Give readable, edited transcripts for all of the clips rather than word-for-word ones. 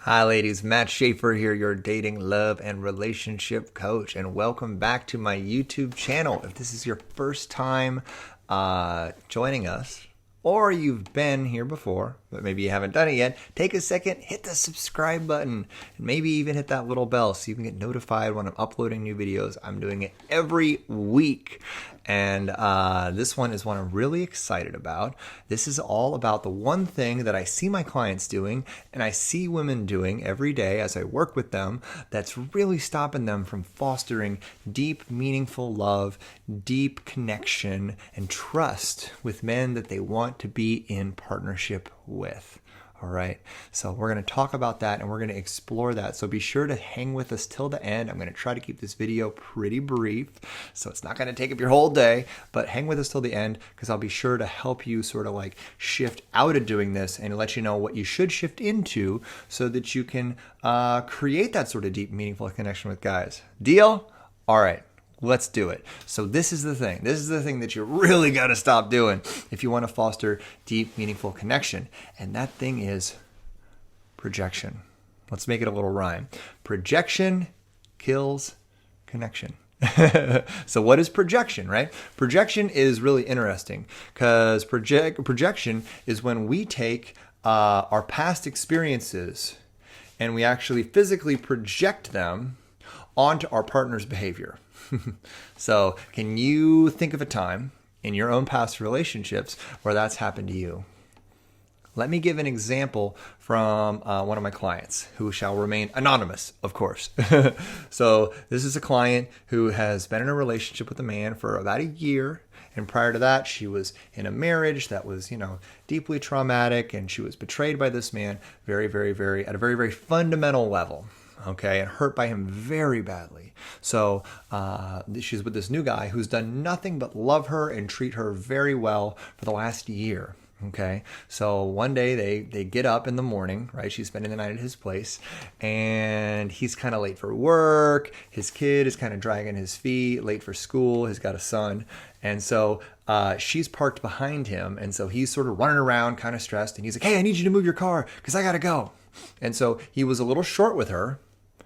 Hi, ladies. Matt Schaefer here, your dating, love, and relationship coach, and welcome back to my YouTube channel. If this is your first time joining us, or you've been here before, but maybe you haven't done it yet, take a second, hit the subscribe button, and maybe even hit that little bell so you can get notified when I'm uploading new videos. I'm doing it every week. And this one is one I'm really excited about. This is all about the one thing that I see my clients doing and I see women doing every day as I work with them that's really stopping them from fostering deep, meaningful love, deep connection, and trust with men that they want to be in partnership with. All right, so we're going to talk about that and we're going to explore that. So be sure to hang with us till the end. I'm going to try to keep this video pretty brief, so it's not going to take up your whole day, but hang with us till the end because I'll be sure to help you sort of like shift out of doing this and let you know what you should shift into so that you can create that sort of deep, meaningful connection with guys. Deal? All right. Let's do it. So this is the thing. This is the thing that you really got to stop doing if you want to foster deep, meaningful connection. And that thing is projection. Let's make it a little rhyme. Projection kills connection. So what is projection, right? Projection is really interesting because projection is when we take our past experiences and we actually physically project them onto our partner's behavior. So can you think of a time in your own past relationships where that's happened to you? Let me give an example from one of my clients who shall remain anonymous, of course. So this is a client who has been in a relationship with a man for about a year. And prior to that, she was in a marriage that was, deeply traumatic. And she was betrayed by this man at a very, very fundamental level. Okay, and hurt by him very badly. So she's with this new guy who's done nothing but love her and treat her very well for the last year. Okay, so one day they get up in the morning, right? She's spending the night at his place, and he's kind of late for work. His kid is kind of dragging his feet, late for school. He's got a son, and so she's parked behind him, and so he's sort of running around, kind of stressed, and he's like, "Hey, I need you to move your car because I gotta go." And so he was a little short with her.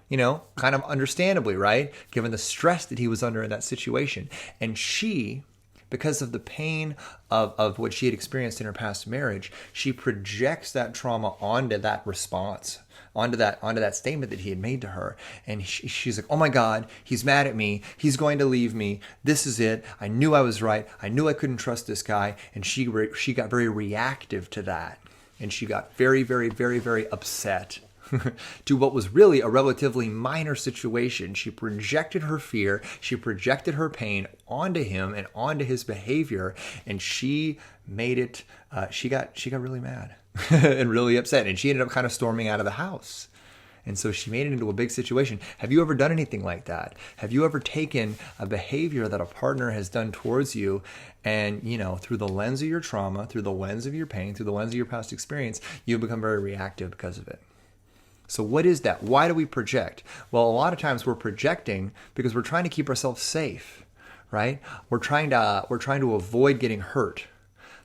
Kind of understandably, right? Given the stress that he was under in that situation. And she, because of the pain of what she had experienced in her past marriage, she projects that trauma onto that response, onto that statement that he had made to her. And she's like, "Oh my God, he's mad at me. He's going to leave me. This is it. I knew I was right. I knew I couldn't trust this guy." And she got very reactive to that. And she got very, very, very, very upset to what was really a relatively minor situation. She projected her fear, she projected her pain onto him and onto his behavior, and she made it, she got really mad and really upset, and she ended up kind of storming out of the house. And so she made it into a big situation. Have you ever done anything like that? Have you ever taken a behavior that a partner has done towards you and, through the lens of your trauma, through the lens of your pain, through the lens of your past experience, you've become very reactive because of it? So what is that? Why do we project? Well, a lot of times we're projecting because we're trying to keep ourselves safe, right? We're trying to avoid getting hurt.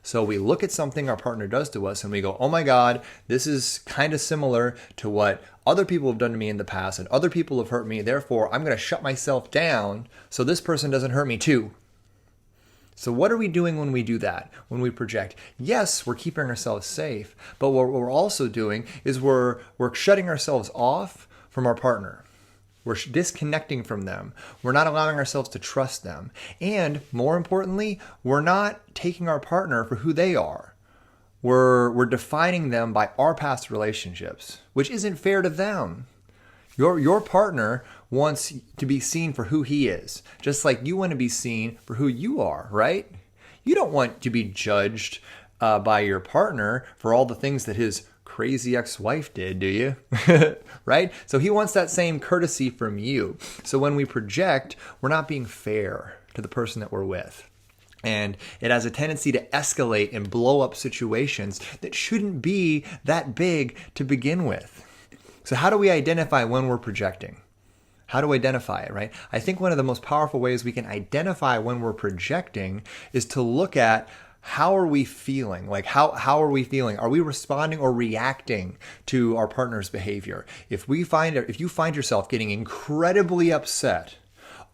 So we look at something our partner does to us and we go, "Oh my God, this is kind of similar to what other people have done to me in the past and other people have hurt me. Therefore, I'm going to shut myself down so this person doesn't hurt me too." So what are we doing when we do that, when we project? Yes, we're keeping ourselves safe, but what we're also doing is we're shutting ourselves off from our partner. We're disconnecting from them. We're not allowing ourselves to trust them. And more importantly, we're not taking our partner for who they are. We're defining them by our past relationships, which isn't fair to them. Your partner wants to be seen for who he is, just like you want to be seen for who you are, right? You don't want to be judged by your partner for all the things that his crazy ex-wife did, do you? Right? So he wants that same courtesy from you. So when we project, we're not being fair to the person that we're with. And it has a tendency to escalate and blow up situations that shouldn't be that big to begin with. So how do we identify when we're projecting? How to identify it, right? I think one of the most powerful ways we can identify when we're projecting is to look at how are we feeling? Like how are we feeling? Are we responding or reacting to our partner's behavior? If you find yourself getting incredibly upset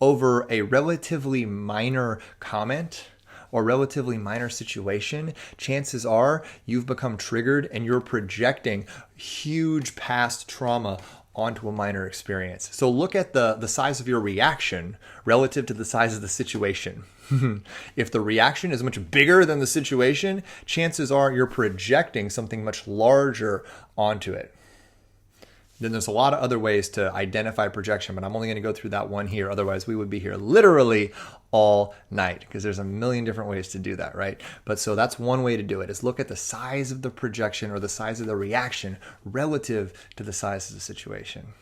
over a relatively minor comment or relatively minor situation, chances are you've become triggered and you're projecting huge past trauma onto a minor experience. So look at the size of your reaction relative to the size of the situation. If the reaction is much bigger than the situation, chances are you're projecting something much larger onto it. Then there's a lot of other ways to identify projection, but I'm only going to go through that one here. Otherwise, we would be here literally all night because there's a million different ways to do that, right? But so that's one way to do it, is look at the size of the projection or the size of the reaction relative to the size of the situation.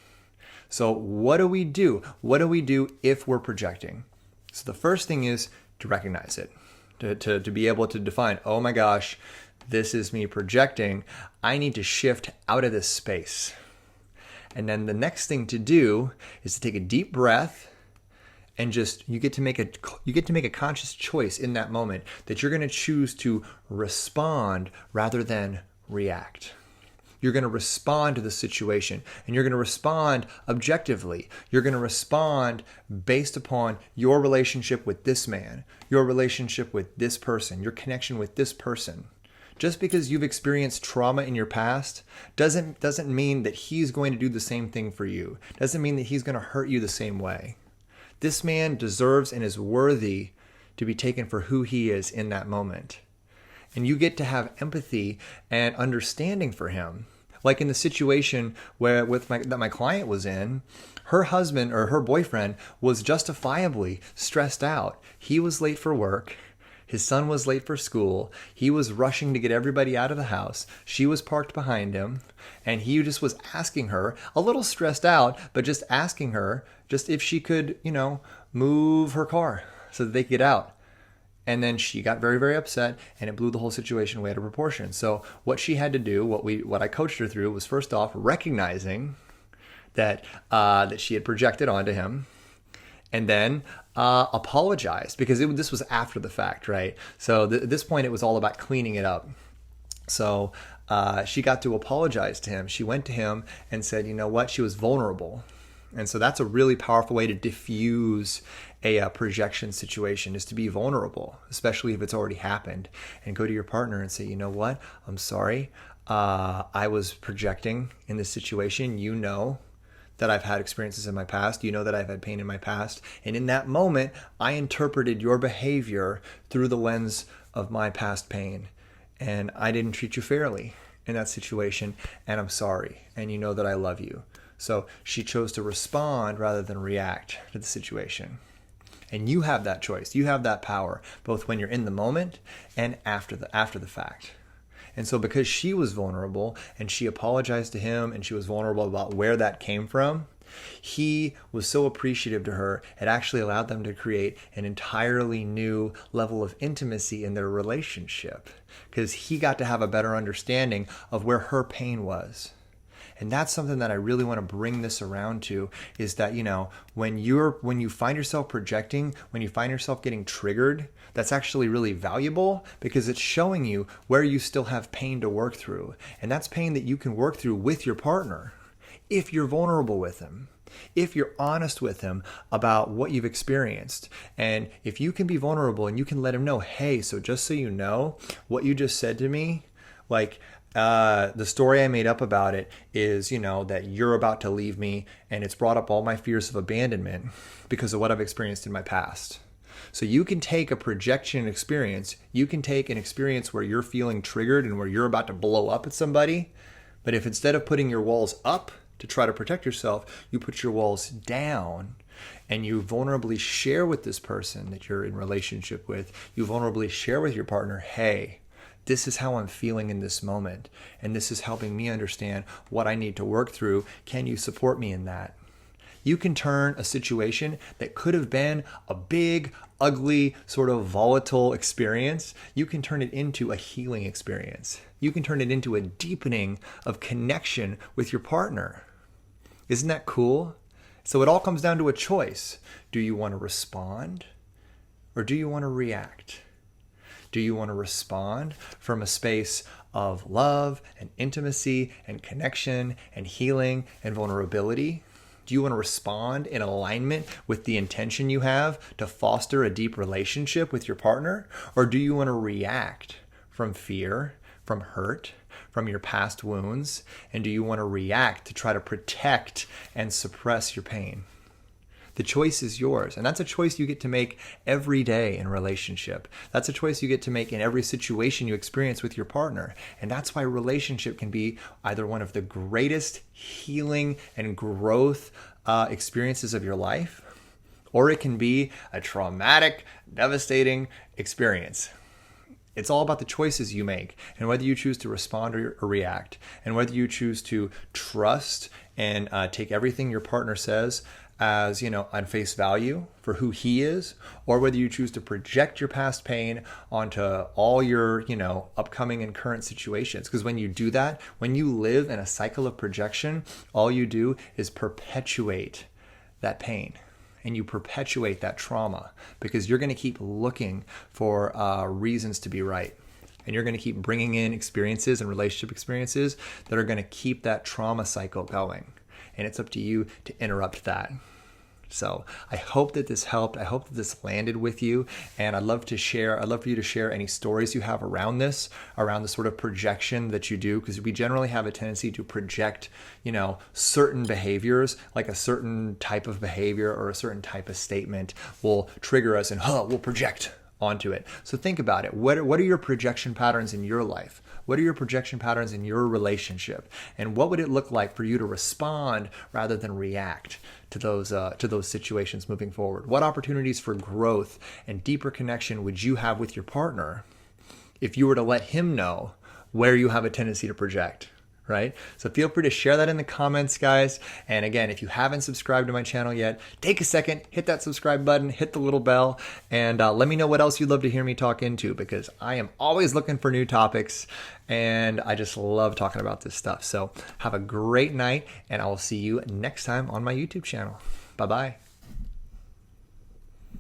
So what do we do? What do we do if we're projecting? So the first thing is to recognize it, to be able to define, oh my gosh, this is me projecting. I need to shift out of this space. And then the next thing to do is to take a deep breath and you get to make a conscious choice in that moment that you're going to choose to respond rather than react. You're going to respond to the situation, and you're going to respond objectively. You're going to respond based upon your relationship with this man, your relationship with this person, your connection with this person. Just because you've experienced trauma in your past doesn't mean that he's going to do the same thing for you. Doesn't mean that he's going to hurt you the same way. This man deserves and is worthy to be taken for who he is in that moment. And you get to have empathy and understanding for him. Like in the situation that my client was in, her husband or her boyfriend was justifiably stressed out. He was late for work. His son was late for school. He was rushing to get everybody out of the house. She was parked behind him. And he just was asking her, a little stressed out, but just asking her just if she could, move her car so that they could get out. And then she got very, very upset, and it blew the whole situation way out of proportion. So what she had to do, what I coached her through, was first off recognizing that she had projected onto him, and then apologized, because this was after the fact, right? So at this point, it was all about cleaning it up. So she got to apologize to him. She went to him and said, you know what? She was vulnerable. And so that's a really powerful way to diffuse a projection situation, is to be vulnerable, especially if it's already happened, and go to your partner and say, you know what? I'm sorry. I was projecting in this situation. You know that I've had experiences in my past. You know that I've had pain in my past. And in that moment, I interpreted your behavior through the lens of my past pain. And I didn't treat you fairly in that situation. And I'm sorry. And you know that I love you. So she chose to respond rather than react to the situation. And you have that choice. You have that power, both when you're in the moment and after the fact. And so because she was vulnerable and she apologized to him and she was vulnerable about where that came from, he was so appreciative to her, it actually allowed them to create an entirely new level of intimacy in their relationship, because he got to have a better understanding of where her pain was. And that's something that I really want to bring this around to, is that, when you find yourself projecting, when you find yourself getting triggered, that's actually really valuable, because it's showing you where you still have pain to work through. And that's pain that you can work through with your partner if you're vulnerable with him, if you're honest with him about what you've experienced. And if you can be vulnerable and you can let him know, hey, so just so you know, what you just said to me, like, the story I made up about it is, that you're about to leave me, and it's brought up all my fears of abandonment because of what I've experienced in my past. So you can take a projection experience, you can take an experience where you're feeling triggered and where you're about to blow up at somebody, but if instead of putting your walls up to try to protect yourself, you put your walls down and you vulnerably share with this person that you're in relationship with, you vulnerably share with your partner, hey, this is how I'm feeling in this moment, and this is helping me understand what I need to work through. Can you support me in that? You can turn a situation that could have been a big, ugly, sort of volatile experience, you can turn it into a healing experience. You can turn it into a deepening of connection with your partner. Isn't that cool? So it all comes down to a choice. Do you want to respond, or do you want to react? Do you want to respond from a space of love and intimacy and connection and healing and vulnerability? Do you want to respond in alignment with the intention you have to foster a deep relationship with your partner? Or do you want to react from fear, from hurt, from your past wounds? And do you want to react to try to protect and suppress your pain? The choice is yours. And that's a choice you get to make every day in relationship. That's a choice you get to make in every situation you experience with your partner. And that's why relationship can be either one of the greatest healing and growth experiences of your life, or it can be a traumatic, devastating experience. It's all about the choices you make and whether you choose to respond or react, and whether you choose to trust and take everything your partner says as, on face value for who he is, or whether you choose to project your past pain onto all your, upcoming and current situations. Because when you do that, when you live in a cycle of projection, all you do is perpetuate that pain. And you perpetuate that trauma, because you're going to keep looking for reasons to be right. And you're going to keep bringing in experiences and relationship experiences that are going to keep that trauma cycle going. And it's up to you to interrupt that. So I hope that this helped. I hope that this landed with you. And I'd love for you to share any stories you have around this sort of projection that you do, because we generally have a tendency to project, certain behaviors, like a certain type of behavior or a certain type of statement will trigger us and we'll project onto it. So think about it. What are your projection patterns in your life? What are your projection patterns in your relationship? And what would it look like for you to respond rather than react to those situations moving forward? What opportunities for growth and deeper connection would you have with your partner if you were to let him know where you have a tendency to project? Right? So feel free to share that in the comments, guys. And again, if you haven't subscribed to my channel yet, take a second, hit that subscribe button, hit the little bell, and let me know what else you'd love to hear me talk into, because I am always looking for new topics and I just love talking about this stuff. So have a great night, and I will see you next time on my YouTube channel. Bye-bye.